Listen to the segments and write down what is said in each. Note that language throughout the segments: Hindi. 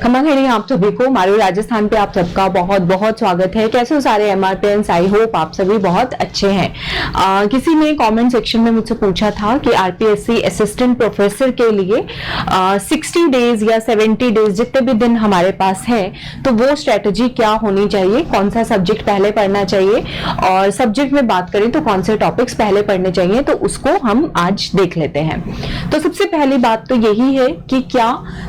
खमन है आप सभी को मारू राजस्थान पे आप सबका बहुत बहुत स्वागत है। कैसे हो सारे MRPNs? आई होप आप सभी बहुत अच्छे हैं। किसी ने कमेंट सेक्शन में मुझसे पूछा था कि RPSC असिस्टेंट प्रोफेसर के लिए 60 डेज या 70 डेज जितने भी दिन हमारे पास है तो वो स्ट्रेटजी क्या होनी चाहिए, कौन सा सब्जेक्ट पहले पढ़ना चाहिए और सब्जेक्ट में बात करें तो कौन से टॉपिक्स पहले पढ़ने चाहिए, तो उसको हम आज देख लेते हैं। तो सबसे पहली बात तो यही है कि क्या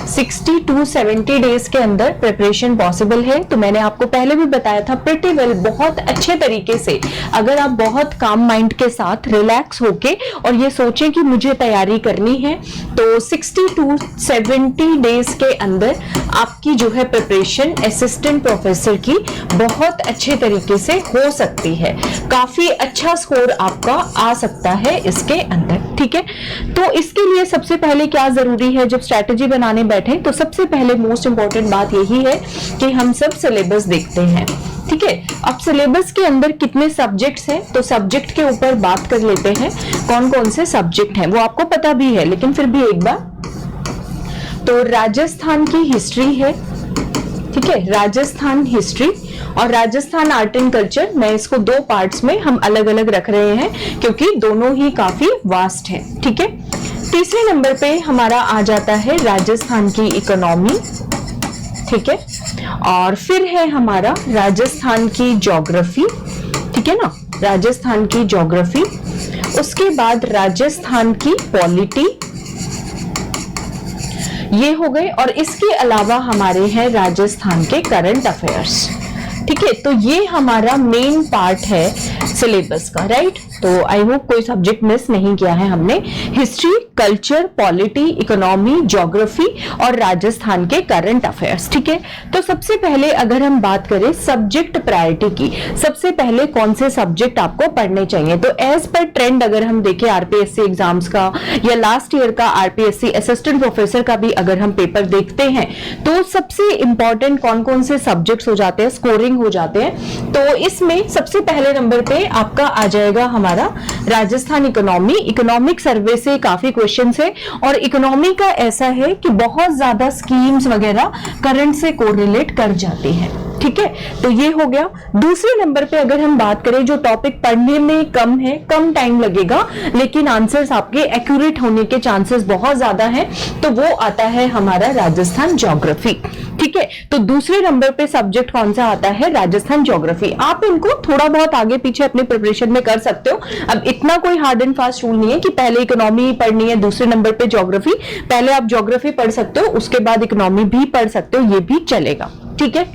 60 to 70 डेज के अंदर प्रिपरेशन पॉसिबल है। तो मैंने आपको पहले भी बताया था प्रिटी वेल बहुत अच्छे तरीके से, अगर आप बहुत काम माइंड के साथ रिलैक्स होके और ये सोचें कि मुझे तैयारी करनी है तो 60 to 70 डेज के अंदर आपकी जो है प्रिपरेशन असिस्टेंट प्रोफेसर की बहुत अच्छे तरीके से हो सकती है। काफी अच्छा स्कोर आपका आ सकता है इसके अंदर, ठीक है। तो इसके लिए सबसे पहले क्या जरूरी है, जब स्ट्रैटेजी बनाने बैठे तो सबसे पहले मोस्ट इंपॉर्टेंट बात यही है कि हम सब सिलेबस देखते हैं, ठीक है। अब सिलेबस के अंदर कितने सब्जेक्ट्स हैं तो सब्जेक्ट के ऊपर बात कर लेते हैं, कौन कौन से सब्जेक्ट हैं वो आपको पता भी है लेकिन फिर भी एक बार। तो राजस्थान की हिस्ट्री है, ठीक है, राजस्थान हिस्ट्री और राजस्थान आर्ट एंड कल्चर। मैं इसको दो पार्ट्स में हम अलग अलग रख रहे हैं क्योंकि दोनों ही काफी वास्ट है, ठीक है। तीसरे नंबर पे हमारा आ जाता है राजस्थान की इकोनॉमी, ठीक है, और फिर है हमारा राजस्थान की ज्योग्राफी, ठीक है ना, राजस्थान की ज्योग्राफी। उसके बाद राजस्थान की पॉलिटी, ये हो गए, और इसके अलावा हमारे हैं राजस्थान के करंट अफेयर्स, ठीक है। तो ये हमारा मेन पार्ट है सिलेबस का, राइट। तो आई होप कोई सब्जेक्ट मिस नहीं किया है हमने। History, culture, polity, economy, geography और राजस्थान के करंट अफेयर्स, ठीक है। तो सबसे पहले अगर हम बात करें सब्जेक्ट प्रायोरिटी की, सबसे पहले कौन से सब्जेक्ट आपको पढ़ने चाहिए, तो एज पर ट्रेंड अगर हम देखें RPSC एग्जाम्स का या लास्ट ईयर का RPSC असिस्टेंट प्रोफेसर का भी अगर हम पेपर देखते हैं तो सबसे इंपॉर्टेंट कौन कौन से सब्जेक्ट्स हो जाते हैं, स्कोरिंग हो जाते हैं। तो इसमें सबसे पहले नंबर पे आपका आ जाएगा हमारा राजस्थान इकोनॉमी। इकोनॉमिक सर्वे से काफी क्वेश्चंस है और इकोनॉमी का ऐसा है कि बहुत ज्यादा स्कीम्स वगैरह करंट से कोरिलेट कर जाती है, ठीक है। तो ये हो गया। दूसरे नंबर पे अगर हम बात करें जो टॉपिक पढ़ने में कम है, कम टाइम लगेगा लेकिन आंसर्स आपके एक्यूरेट होने के चांसेस बहुत ज्यादा हैं, तो वो आता है हमारा राजस्थान ज्योग्राफी, ठीक है। तो दूसरे नंबर पे सब्जेक्ट कौन सा आता है, राजस्थान ज्योग्राफी। आप इनको थोड़ा बहुत आगे पीछे अपने प्रिपरेशन में कर सकते हो। अब इतना कोई हार्ड एंड फास्ट रूल नहीं है कि पहले इकोनॉमी पढ़नी है दूसरे नंबर पे ज्योग्राफी, पहले आप ज्योग्राफी पढ़ सकते हो उसके बाद इकोनॉमी भी पढ़ सकते हो, ये भी चलेगा, ठीक है।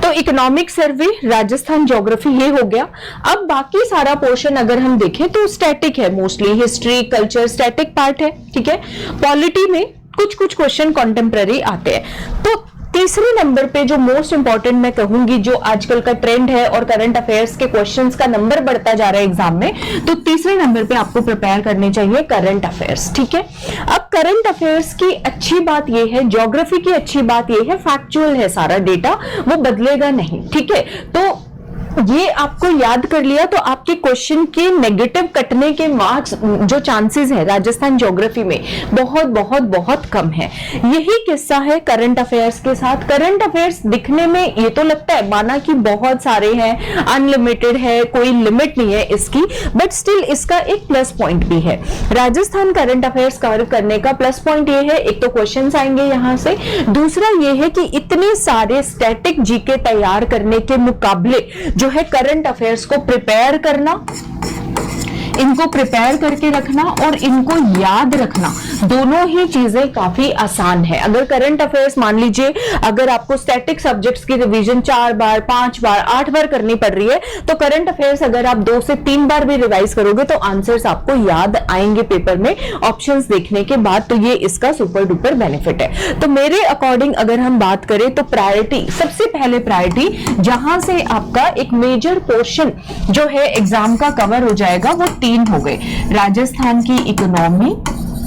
तो इकोनॉमिक सर्वे, राजस्थान ज्योग्राफी ये हो गया। अब बाकी सारा पोर्शन अगर हम देखें तो स्टैटिक है, mostly history culture static part है, ठीक है। पॉलिटी में कुछ कुछ क्वेश्चन कॉन्टेम्पररी आते हैं। तो तीसरे नंबर पे जो मोस्ट इंपॉर्टेंट मैं कहूंगी, जो आजकल का ट्रेंड है और करंट अफेयर्स के क्वेश्चंस का नंबर बढ़ता जा रहा है एग्जाम में, तो तीसरे नंबर पे आपको प्रिपेयर करने चाहिए करंट अफेयर्स, ठीक है। अब करंट अफेयर्स की अच्छी बात यह है, ज्योग्राफी की अच्छी बात यह है, फैक्चुअल है सारा डेटा, वो बदलेगा नहीं, ठीक है। तो ये आपको याद कर लिया तो आपके क्वेश्चन के नेगेटिव कटने के मार्क्स जो चांसेस है राजस्थान ज्योग्राफी में बहुत बहुत बहुत कम है। यही किस्सा है करंट अफेयर्स के साथ। करंट अफेयर्स दिखने में ये तो लगता है माना कि बहुत सारे हैं, अनलिमिटेड है, कोई लिमिट नहीं है इसकी, बट स्टिल इसका एक प्लस पॉइंट भी है। राजस्थान करंट अफेयर्स कवर करने का प्लस पॉइंट ये है, एक तो क्वेश्चंस आएंगे यहां से, दूसरा ये है कि इतने सारे स्टैटिक जीके तैयार करने के मुकाबले जो है करंट अफेयर्स को प्रिपेयर करना, इनको प्रिपेयर करके रखना और इनको याद रखना, दोनों ही चीजें काफी आसान है। अगर करंट अफेयर्स मान लीजिए अगर आपको स्टैटिक सब्जेक्ट्स की रिवीजन 4 बार 5 बार 8 बार करनी पड़ रही है, तो करंट अफेयर्स अगर आप 2 से 3 बार भी रिवाइज करोगे तो आंसर्स आपको याद आएंगे पेपर में ऑप्शंस देखने के बाद। तो ये इसका सुपर डुपर बेनिफिट है। तो मेरे अकॉर्डिंग अगर हम बात करें तो प्रायोरिटी, सबसे पहले प्रायोरिटी जहां से आपका एक मेजर पोर्शन जो है एग्जाम का कवर हो जाएगा वो 3 हो गए, राजस्थान की इकोनॉमी,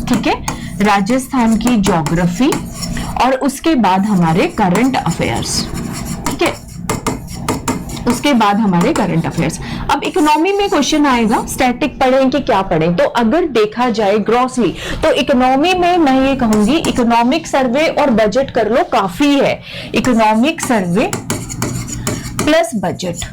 ठीक है, राजस्थान की ज्योग्राफी और उसके बाद हमारे करंट अफेयर्स, ठीक है। उसके बाद हमारे करंट अफेयर्स। अब इकोनॉमी में क्वेश्चन आएगा स्टैटिक पढ़ें कि क्या पढ़ें, तो अगर देखा जाए ग्रॉसली तो इकोनॉमी में मैं ये कहूंगी इकोनॉमिक सर्वे और बजट कर लो, काफी है। इकोनॉमिक सर्वे प्लस बजट,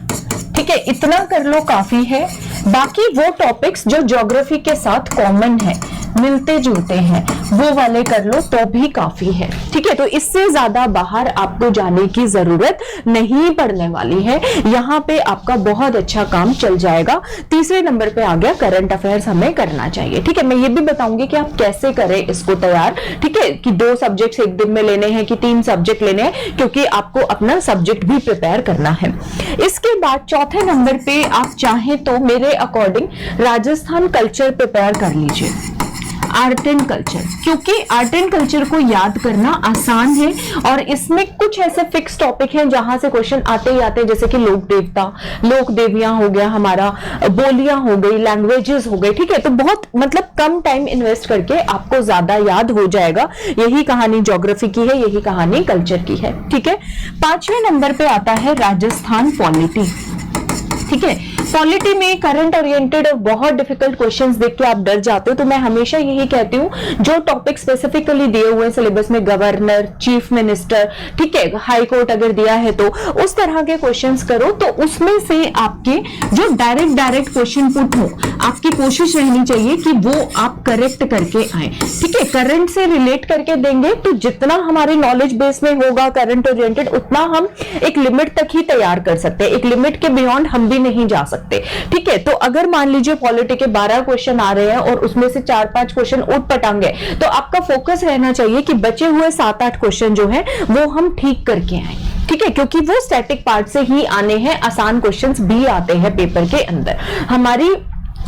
ठीक है, इतना कर लो काफी है। बाकी वो टॉपिक्स जो ज्योग्राफी के साथ कॉमन है, मिलते जुलते हैं, वो वाले कर लो तो भी काफी है, ठीक है। तो इससे ज्यादा बाहर आपको जाने की जरूरत नहीं पड़ने वाली है, यहाँ पे आपका बहुत अच्छा काम चल जाएगा। तीसरे नंबर पे आ गया करंट अफेयर्स हमें करना चाहिए, ठीक है। मैं ये भी बताऊंगी कि आप कैसे करें इसको तैयार, ठीक है, कि 2 सब्जेक्ट्स एक दिन में लेने हैं कि 3 सब्जेक्ट लेने हैं, क्योंकि आपको अपना सब्जेक्ट भी प्रिपेयर करना है। इसके बाद चौथे नंबर पे आप चाहें तो मेरे अकॉर्डिंग राजस्थान कल्चर प्रिपेयर कर लीजिए, आर्ट एंड कल्चर, क्योंकि आर्ट एंड कल्चर को याद करना आसान है और इसमें कुछ ऐसे फिक्स टॉपिक हैं जहां से क्वेश्चन आते ही आते हैं, जैसे कि लोक देवता, लोक देवियां हो गया, हमारा बोलियां हो गई, लैंग्वेजेस हो गए, ठीक है। तो बहुत मतलब कम टाइम इन्वेस्ट करके आपको ज्यादा याद हो जाएगा। यही कहानी ज्योग्राफी की है, यही कहानी कल्चर की है, ठीक है। 5वें नंबर पे आता है राजस्थान पॉलिटी, ठीक है। पॉलिटी में करंट ओरिएंटेड और बहुत डिफिकल्ट क्वेश्चंस देख के आप डर जाते हो, तो मैं हमेशा यही कहती हूँ जो टॉपिक स्पेसिफिकली दिए हुए सिलेबस में, गवर्नर, चीफ मिनिस्टर, ठीक है, हाई कोर्ट अगर दिया है तो उस तरह के क्वेश्चंस करो। तो उसमें से आपके जो डायरेक्ट क्वेश्चन पुट हो, आपकी कोशिश रहनी चाहिए कि वो आप करेक्ट करके आए, ठीक है। करंट से रिलेट करके देंगे तो जितना हमारे नॉलेज बेस में होगा करंट ओरिएंटेड, उतना हम एक लिमिट तक ही तैयार कर सकते हैं, एक लिमिट के बियॉन्ड हम भी नहीं जा सकते, ठीक है। तो अगर मान लीजिए पॉलिटी के 12 क्वेश्चन आ रहे हैं और उसमें से 4-5 क्वेश्चन उठ पटांगे, तो आपका फोकस रहना चाहिए कि बचे हुए 7-8 क्वेश्चन जो है वो हम ठीक करके आए, ठीक है, क्योंकि वो स्टैटिक पार्ट से ही आने हैं, आसान क्वेश्चंस भी आते हैं पेपर के अंदर। हमारी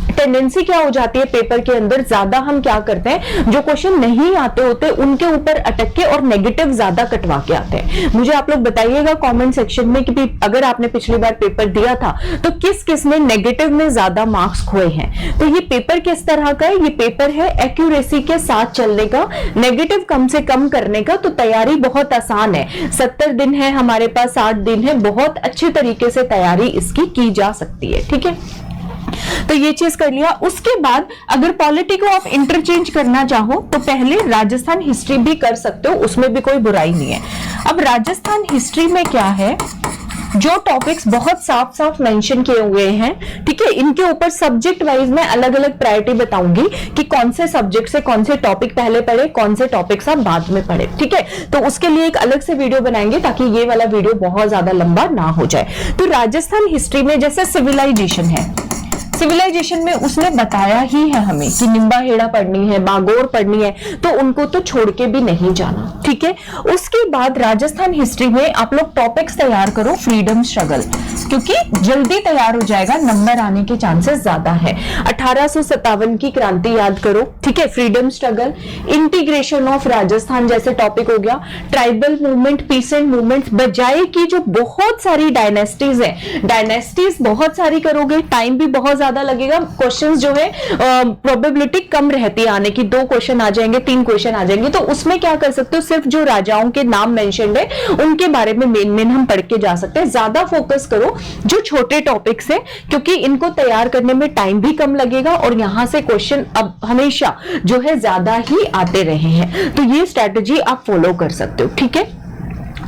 टेंडेंसी क्या हो जाती है पेपर के अंदर, ज्यादा हम क्या करते हैं, जो क्वेश्चन नहीं आते होते उनके ऊपर अटक के और नेगेटिव ज्यादा कटवा के आते हैं। मुझे आप लोग बताइएगा कमेंट सेक्शन में कि अगर आपने पिछली बार पेपर दिया था तो किस किस ने नेगेटिव में ज्यादा मार्क्स खोए हैं। तो ये पेपर किस तरह का है, ये पेपर है एक्यूरेसी के साथ चलने का, नेगेटिव कम से कम करने का। तो तैयारी बहुत आसान है, 70 दिन है हमारे पास, 60 दिन है, बहुत अच्छे तरीके से तैयारी इसकी की जा सकती है, ठीक है। तो ये चीज कर लिया। उसके बाद अगर पॉलिटी को आप इंटरचेंज करना चाहो तो पहले राजस्थान हिस्ट्री भी कर सकते हो, उसमें भी कोई बुराई नहीं है। अब राजस्थान हिस्ट्री में क्या है, जो टॉपिक्स बहुत साफ साफ मेंशन किए हुए हैं, ठीक है, इनके ऊपर सब्जेक्ट वाइज मैं अलग अलग प्रायोरिटी बताऊंगी कि कौन से सब्जेक्ट से कौन से टॉपिक पहले पढ़े, कौन से टॉपिक्स आप बाद में पढ़े, ठीक है। तो उसके लिए एक अलग से वीडियो बनाएंगे ताकि ये वाला वीडियो बहुत ज्यादा लंबा ना हो जाए। तो राजस्थान हिस्ट्री में जैसे सिविलाइजेशन है, सिविलाइजेशन में उसने बताया ही है हमें कि निम्बा हेड़ा पढ़नी है, बागोर पढ़नी है, तो उनको तो छोड़ के भी नहीं जाना, ठीक है। उसके बाद राजस्थान हिस्ट्री में आप लोग टॉपिक्स तैयार करो, फ्रीडम स्ट्रगल, क्योंकि जल्दी तैयार हो जाएगा, नंबर आने के चांसेस ज्यादा है। 1857 की क्रांति याद करो, ठीक है, freedom struggle, integration of Rajasthan जैसे टॉपिक हो गया, ट्राइबल मूवमेंट, पीसेंट मूवमेंट, बजाय की जो बहुत सारी डायनेस्टीज है, डायनेस्टीज बहुत सारी करोगे, टाइम भी बहुत ज्यादा लगेगा, क्वेश्चंस जो है प्रोबेबिलिटी कम रहती है आने की, 2 क्वेश्चन आ जाएंगे, 3 क्वेश्चन आ जाएंगे। तो उसमें क्या कर सकते हो, सिर्फ जो राजाओं के नाम मेंशन्ड है उनके बारे में मेन हम पढ़ के जा सकते हैं। ज्यादा फोकस करो जो छोटे टॉपिक्स है, क्योंकि इनको तैयार करने में टाइम भी कम लगेगा और यहां से क्वेश्चन अब हमेशा जो है ज्यादा ही आते रहे हैं। तो ये स्ट्रेटेजी आप फॉलो कर सकते हो, ठीक है।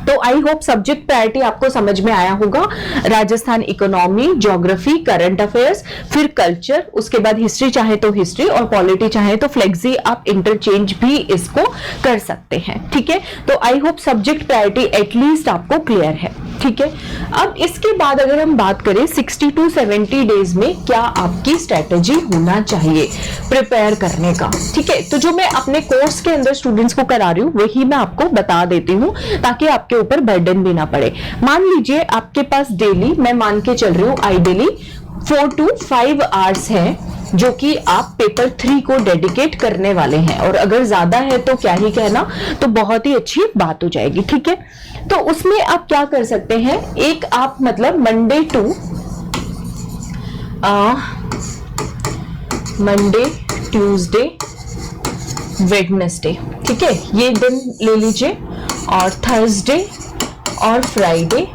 तो आई होप सब्जेक्ट प्रायोरिटी आपको समझ में आया होगा। Rajasthan economy, geography, current affairs, फिर कल्चर, उसके बाद हिस्ट्री चाहे तो हिस्ट्री और पॉलिटी चाहे तो फ्लेक्सी आप इंटरचेंज भी इसको कर सकते हैं, ठीक है। तो I hope subject priority at least आपको क्लियर है, ठीक है। अब इसके बाद अगर हम बात करें 60 to 70 डेज में क्या आपकी स्ट्रेटेजी होना चाहिए प्रिपेयर करने का, ठीक है। तो जो मैं अपने कोर्स के अंदर स्टूडेंट्स को करा रही हूँ वही मैं आपको बता देती हूँ ताकि आपके ऊपर बर्डन भी ना पड़े। मान लीजिए आपके पास डेली, मैं मान के चल रही हूँ आइडियली 4 to 5 आवर्स है जो कि आप पेपर 3 को डेडिकेट करने वाले हैं, और अगर ज्यादा है तो क्या ही कहना, तो बहुत ही अच्छी बात हो जाएगी, ठीक है। तो उसमें आप क्या कर सकते हैं, एक आप मतलब मंडे, ट्यूसडे, वेडनेसडे, ठीक है, ये दिन ले लीजिए, और थर्सडे और फ्राइडे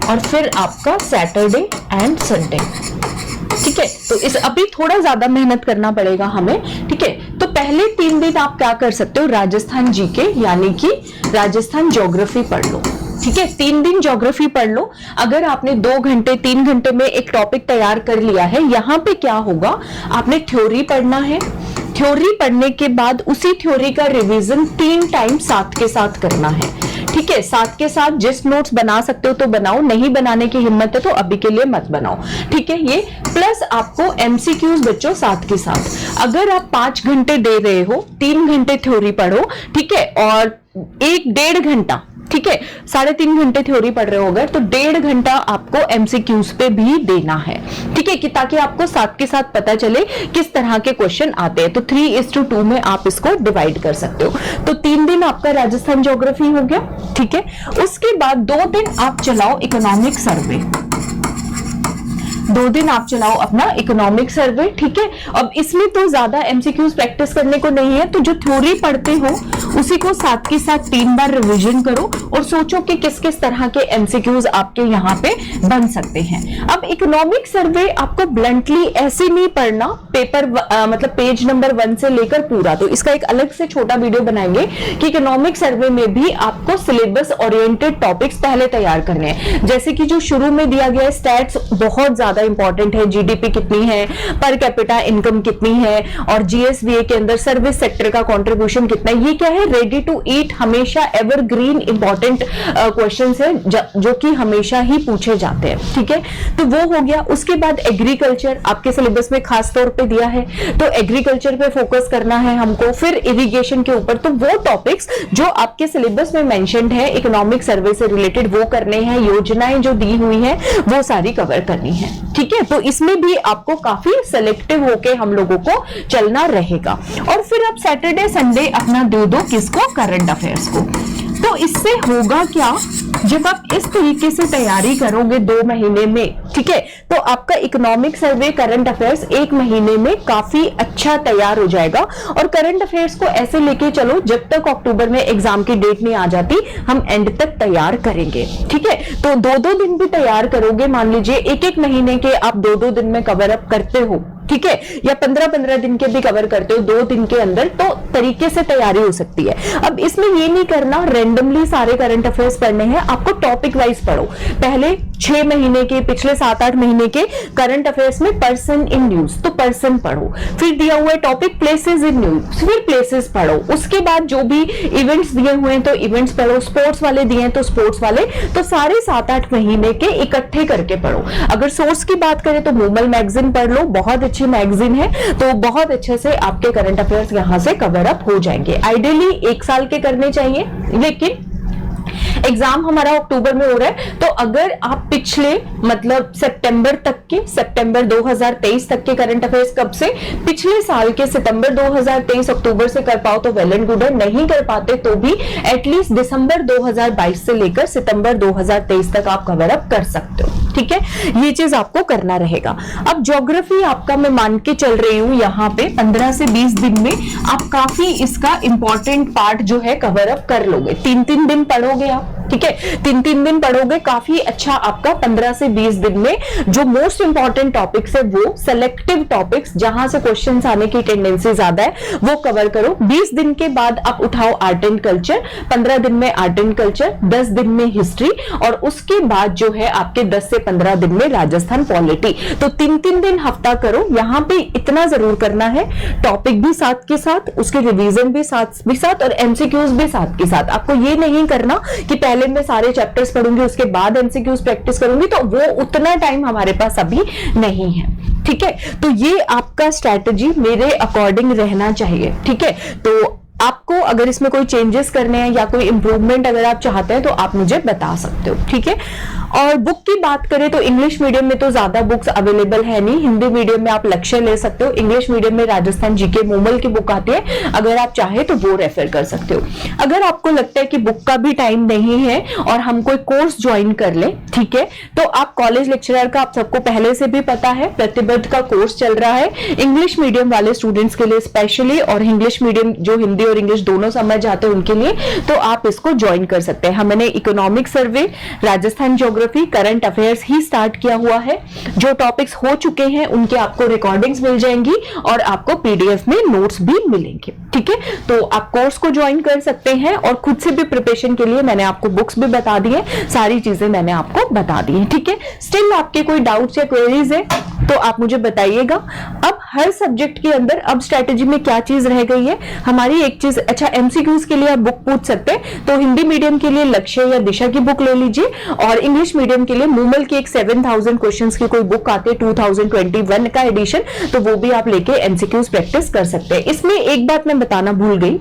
और फिर आपका सैटरडे एंड संडे। ठीक है, तो इस अभी थोड़ा ज्यादा मेहनत करना पड़ेगा हमें। ठीक है, तो पहले 3 दिन आप क्या कर सकते हो, राजस्थान जीके यानी कि राजस्थान ज्योग्राफी पढ़ लो। ठीक है, 3 दिन ज्योग्राफी पढ़ लो। अगर आपने 2 घंटे 3 घंटे में एक टॉपिक तैयार कर लिया है, यहां पे क्या होगा, आपने थ्योरी पढ़ना है। थ्योरी पढ़ने के बाद उसी थ्योरी का रिवीजन 3 टाइम साथ के साथ करना है। ठीक है, साथ के साथ जिस नोट्स बना सकते हो तो बनाओ, नहीं बनाने की हिम्मत है तो अभी के लिए मत बनाओ। ठीक है, ये प्लस आपको एमसीक्यूज बच्चों साथ के साथ। अगर आप 5 घंटे दे रहे हो, 3 घंटे थ्योरी पढ़ो, ठीक है, और 1-1.5 घंटा, ठीक है, 3.5 घंटे थ्योरी पढ़ रहे हो अगर, तो 1.5 घंटा आपको एमसीक्यूज पे भी देना है। ठीक है, कि ताकि आपको साथ के साथ पता चले किस तरह के क्वेश्चन आते हैं। तो 3:2 में आप इसको डिवाइड कर सकते हो। तो 3 दिन आपका राजस्थान ज्योग्राफी हो गया। ठीक है, उसके बाद 2 दिन आप चलाओ इकोनॉमिक सर्वे। 2 दिन आप चलाओ अपना इकोनॉमिक सर्वे। ठीक है, अब इसमें तो ज्यादा एमसीक्यूज प्रैक्टिस करने को नहीं है, तो जो थ्योरी पढ़ते हो उसी को साथ के साथ 3 बार रिवीजन करो और सोचो कि किस किस तरह के एमसीक्यूज आपके यहाँ पे बन सकते हैं। अब इकोनॉमिक सर्वे आपको ब्लंटली ऐसे नहीं पढ़ना, पेपर मतलब पेज नंबर 1 से लेकर पूरा, तो इसका एक अलग से छोटा वीडियो बनाएंगे कि इकोनॉमिक सर्वे में भी आपको सिलेबस ओरिएंटेड टॉपिक्स पहले तैयार करने हैं। जैसे कि जो शुरू में दिया गया है, स्टैट्स बहुत ज्यादा इंपॉर्टेंट है, जीडीपी कितनी है, पर कैपिटा इनकम कितनी है, और जीएसवीए के अंदर सर्विस सेक्टर का कंट्रीब्यूशन कितना है। ये क्या है, रेडी टू ईट, हमेशा एवरग्रीन इंपॉर्टेंट क्वेश्चंस है जो कि हमेशा ही पूछे जाते हैं। ठीक है, तो वो हो गया। उसके बाद एग्रीकल्चर आपके सिलेबस में खास तौर पे दिया है, तो एग्रीकल्चर पे फोकस करना है हमको। फिर इरिगेशन के ऊपर, तो वो टॉपिक्स जो आपके सिलेबस में मेंशन्ड है इकोनॉमिक सर्वे से रिलेटेड वो करने हैं। योजनाएं जो दी हुई है वो सारी कवर करनी है। ठीक है, तो इसमें भी आपको काफी सेलेक्टिव होके हम लोगों को चलना रहेगा। और फिर आप सैटरडे संडे अपना दे दो किसको, करंट अफेयर्स को। तो इससे होगा क्या, जब आप इस तरीके से तैयारी करोगे 2 महीने में, ठीक है, तो आपका इकोनॉमिक सर्वे, करंट अफेयर्स 1 महीने में काफी अच्छा तैयार हो जाएगा। और करंट अफेयर्स को ऐसे लेके चलो जब तक अक्टूबर में एग्जाम की डेट नहीं आ जाती, हम एंड तक तैयार करेंगे। ठीक है, तो 2-2 दिन भी तैयार करोगे, मान लीजिए 1-1 महीने के आप 2-2 दिन में कवर अप करते हो, ठीक है, या 15-15 दिन के भी कवर करते हो 2 दिन के अंदर, तो तरीके से तैयारी हो सकती है। अब इसमें ये नहीं करना रैंडमली सारे करंट अफेयर्स पढ़ने हैं, आपको टॉपिक वाइज पढ़ो। पहले 6 महीने के, पिछले 7-8 महीने के करंट अफेयर्स में पर्सन इन न्यूज, तो पर्सन पढ़ो। फिर दिया हुआ है टॉपिक प्लेसेस इन न्यूज, फिर प्लेसेस पढ़ो। उसके बाद जो भी इवेंट्स दिए हुए हैं तो इवेंट्स पढ़ो, स्पोर्ट्स वाले दिए हैं तो स्पोर्ट्स वाले, तो सारे 7-8 महीने के इकट्ठे करके पढ़ो। अगर सोर्स की बात करें तो मूमल मैगजीन पढ़ लो, बहुत अच्छी मैगजीन है, तो बहुत अच्छे से आपके करंट अफेयर्स यहां से कवर अप हो जाएंगे। आइडियली 1 साल के करने चाहिए, लेकिन एग्जाम हमारा अक्टूबर में हो रहा है, तो अगर आप पिछले मतलब सितंबर तक के, सितंबर 2023 तक के करंट अफेयर्स कब से, पिछले साल के सितंबर 2023 अक्टूबर से कर पाओ तो वेल एंड गुड है, नहीं कर पाते तो भी एटलीस्ट दिसंबर 2022 से लेकर सितंबर 2023 तक आप कवर अप कर सकते हो। ठीक है, ये चीज आपको करना रहेगा। अब ज्योग्राफी आपका मैं मान के चल रही हूं यहाँ पे 15 से 20 दिन में आप काफी इसका इंपॉर्टेंट पार्ट जो है कवर अप कर लोगे। 3-3 दिन पढ़ोगे आप, ठीक है, 3-3 दिन पढ़ोगे, काफी अच्छा आपका 15 से 20 दिन में जो मोस्ट इंपॉर्टेंट टॉपिक्स है, वो सेलेक्टिव टॉपिक्स जहां से क्वेश्चंस आने की टेंडेंसी ज्यादा है, वो कवर करो। 20 दिन के बाद आप उठाओ आर्ट एंड कल्चर, 15 दिन में आर्ट एंड कल्चर, 10 दिन में हिस्ट्री, और उसके बाद जो है आपके 10 से 15 दिन में राजस्थान पॉलिटी। तो 3-3 दिन हफ्ता करो। यहां पे इतना जरूर करना है, टॉपिक भी साथ के साथ, उसके रिवीजन भी साथ और एमसीक्यूज भी साथ के साथ। आपको ये नहीं करना कि पहले मैं सारे चैप्टर्स पढ़ूंगी उसके बाद एमसीक्यूज प्रैक्टिस करूंगी, तो वो उतना टाइम हमारे पास अभी नहीं है। ठीक है, तो ये आपका स्ट्रैटेजी मेरे अकॉर्डिंग रहना चाहिए। ठीक है, तो आपको अगर इसमें कोई चेंजेस करने हैं या कोई इंप्रूवमेंट अगर आप चाहते हैं तो आप मुझे बता सकते हो। ठीक है, और बुक की बात करें तो इंग्लिश मीडियम में तो ज्यादा बुक्स अवेलेबल है नहीं, हिंदी मीडियम में आप लक्ष्य ले सकते हो। इंग्लिश मीडियम में राजस्थान जीके मूमल की बुक आती है, अगर आप चाहे तो वो रेफर कर सकते हो। अगर आपको लगता है कि बुक का भी टाइम नहीं है और हम कोई कोर्स ज्वाइन कर ले, ठीक है, तो आप कॉलेज लेक्चरर का, आप सबको पहले से भी पता है, प्रतिबद्ध का कोर्स चल रहा है इंग्लिश मीडियम वाले स्टूडेंट्स के लिए स्पेशली, और इंग्लिश मीडियम जो हिंदी और इंग्लिश दोनों समझ आते हैं उनके लिए, तो आप इसको ज्वाइन कर सकते हैं। हमने economic survey, Rajasthan geography geography, current affairs ही स्टार्ट किया हुआ है। जो टॉपिक्स हो चुके हैं उनके आपको रिकॉर्डिंग्स मिल जाएंगी और आपको पीडीएफ में नोट्स भी मिलेंगे। ठीक है, तो आप कोर्स को ज्वाइन कर सकते हैं और खुद से भी प्रिपरेशन के लिए मैंने आपको बुक्स भी बता दी है, सारी चीजें मैंने आपको बता दी है। ठीक है, स्टिल आपके कोई डाउट्स या क्वेरीज है तो आप मुझे बताइएगा। अब हर सब्जेक्ट के अंदर अब स्ट्रेटेजी में क्या चीज रह गई है हमारी, एक चीज, अच्छा एमसीक्यूज के लिए आप बुक पूछ सकते हैं तो हिंदी मीडियम के लिए लक्ष्य या दिशा की बुक ले लीजिए, और इंग्लिश मीडियम के लिए मूमल की एक 7000 क्वेश्चंस की कोई बुक आती है 2021 का एडिशन, तो वो भी आप लेके एमसीक्यूज प्रैक्टिस कर सकते हैं। इसमें एक बात मैं बताना भूल गई,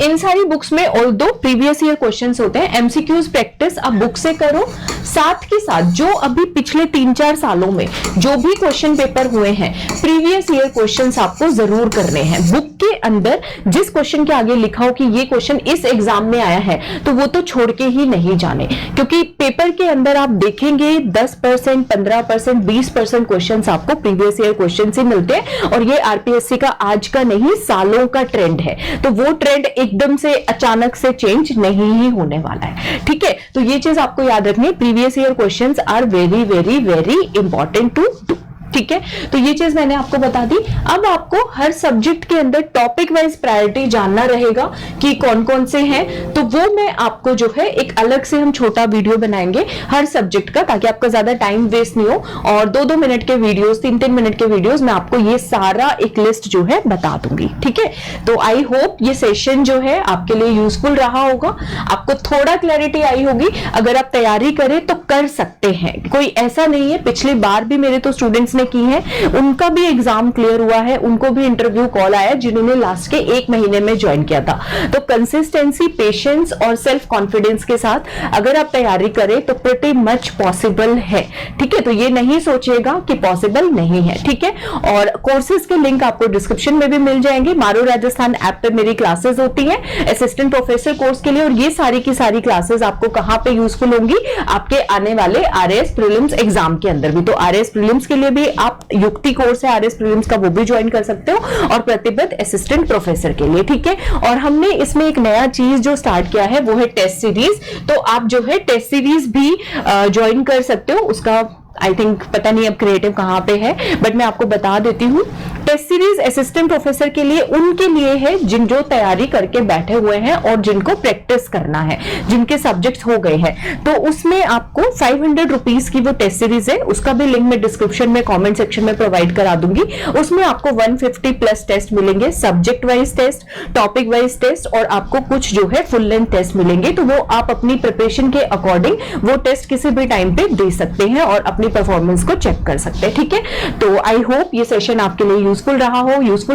इन सारी बुक्स में ऑल्दो प्रीवियस ईयर क्वेश्चंस होते हैं, एमसीक्यूज प्रैक्टिस आप बुक से करो, साथ के साथ जो अभी पिछले 3-4 सालों में जो भी क्वेश्चन पेपर हुए हैं प्रीवियस ईयर क्वेश्चंस आपको जरूर करने हैं। बुक के अंदर जिस क्वेश्चन के आगे लिखा हो कि ये क्वेश्चन इस एग्जाम में आया है तो वो तो छोड़ के ही नहीं जाने, क्योंकि पेपर के अंदर आप देखेंगे 10%, 15%, 20% क्वेश्चन आपको प्रीवियस ईयर क्वेश्चन से मिलते हैं, और ये आरपीएससी का आज का नहीं सालों का ट्रेंड है, तो वो ट्रेंड एकदम से अचानक से चेंज नहीं ही होने वाला है। ठीक है, तो ये चीज आपको याद रखनी है, previous year questions are very very very important to do. ठीक है, तो ये चीज मैंने आपको बता दी। अब आपको हर सब्जेक्ट के अंदर टॉपिक वाइज प्रायोरिटी जानना रहेगा कि कौन कौन से हैं, तो वो मैं आपको जो है एक अलग से हम छोटा वीडियो बनाएंगे हर सब्जेक्ट का, ताकि आपका ज्यादा टाइम वेस्ट नहीं हो, और 2-2 मिनट के वीडियोस, 3-3 मिनट के वीडियोस मैं आपको ये सारा एक लिस्ट जो है बता दूंगी। ठीक है, तो आई होप ये सेशन जो है आपके लिए यूजफुल रहा होगा, आपको थोड़ा क्लैरिटी आई होगी। अगर आप तैयारी करें तो कर सकते हैं, कोई ऐसा नहीं है, पिछली बार भी मेरे तो स्टूडेंट्स ने की है, उनका भी एग्जाम क्लियर हुआ है, उनको भी इंटरव्यू कॉल आया जिन्होंने लास्ट के 1 महीने में ज्वाइन किया था। तो कंसिस्टेंसी, पेशेंस और सेल्फ कॉन्फिडेंस के साथ अगर आप तैयारी करें तो प्रीटी मच पॉसिबल है। ठीक है, तो ये नहीं सोचिएगा कि पॉसिबल नहीं है। ठीक है, और कोर्सेज के लिंक आपको डिस्क्रिप्शन में भी मिल जाएंगे। मारो राजस्थान ऐप पे मेरी क्लासेस होती है असिस्टेंट प्रोफेसर कोर्स के लिए, और ये सारी की सारी क्लासेस आपको कहां पे यूजफुल होंगी, आपके आने वाले आरएएस प्रीलिम्स एग्जाम के अंदर भी। तो आरएएस प्रीलिम्स के लिए भी आप युक्ति कोर्स है आरएएस प्रीलिम्स का, वो भी ज्वाइन कर सकते हो, और प्रतिबद्ध असिस्टेंट प्रोफेसर के लिए। ठीक है, और हमने इसमें एक नया चीज जो स्टार्ट किया है वो है टेस्ट सीरीज, तो आप जो है टेस्ट सीरीज भी ज्वाइन कर सकते हो। उसका आई थिंक पता नहीं अब क्रिएटिव कहां पे है, बट मैं आपको बता देती हूँ। टेस्ट सीरीज असिस्टेंट प्रोफेसर के लिए उनके लिए है जिन जो तैयारी करके बैठे हुए हैं और जिनको प्रैक्टिस करना है, जिनके सब्जेक्ट्स हो गए हैं, तो उसमें आपको 500 रुपीज की वो टेस्ट सीरीज है, उसका भी लिंक मैं डिस्क्रिप्शन में कमेंट सेक्शन में प्रोवाइड करा दूंगी। उसमें आपको 150 प्लस टेस्ट मिलेंगे, subject wise test, topic wise test, और आपको कुछ जो है फुल लेंथ टेस्ट मिलेंगे। तो वो आप अपनी प्रिपरेशन के अकॉर्डिंग वो टेस्ट किसी भी टाइम पे दे सकते हैं और अपनी परफॉर्मेंस को चेक कर सकते हैं। ठीक है, तो आई होप ये सेशन आपके लिए यूजफुल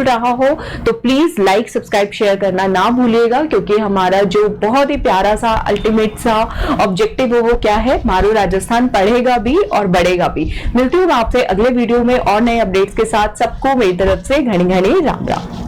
रहा हो तो प्लीज लाइक, सब्सक्राइब, शेयर करना ना भूलिएगा, क्योंकि हमारा जो बहुत ही प्यारा सा अल्टीमेट सा ऑब्जेक्टिव है वो क्या है, मारो राजस्थान पढ़ेगा भी और बढ़ेगा भी। मिलती हूँ आपसे अगले वीडियो में और नए अपडेट्स के साथ। सबको मेरी तरफ से घनी घनी राम राम।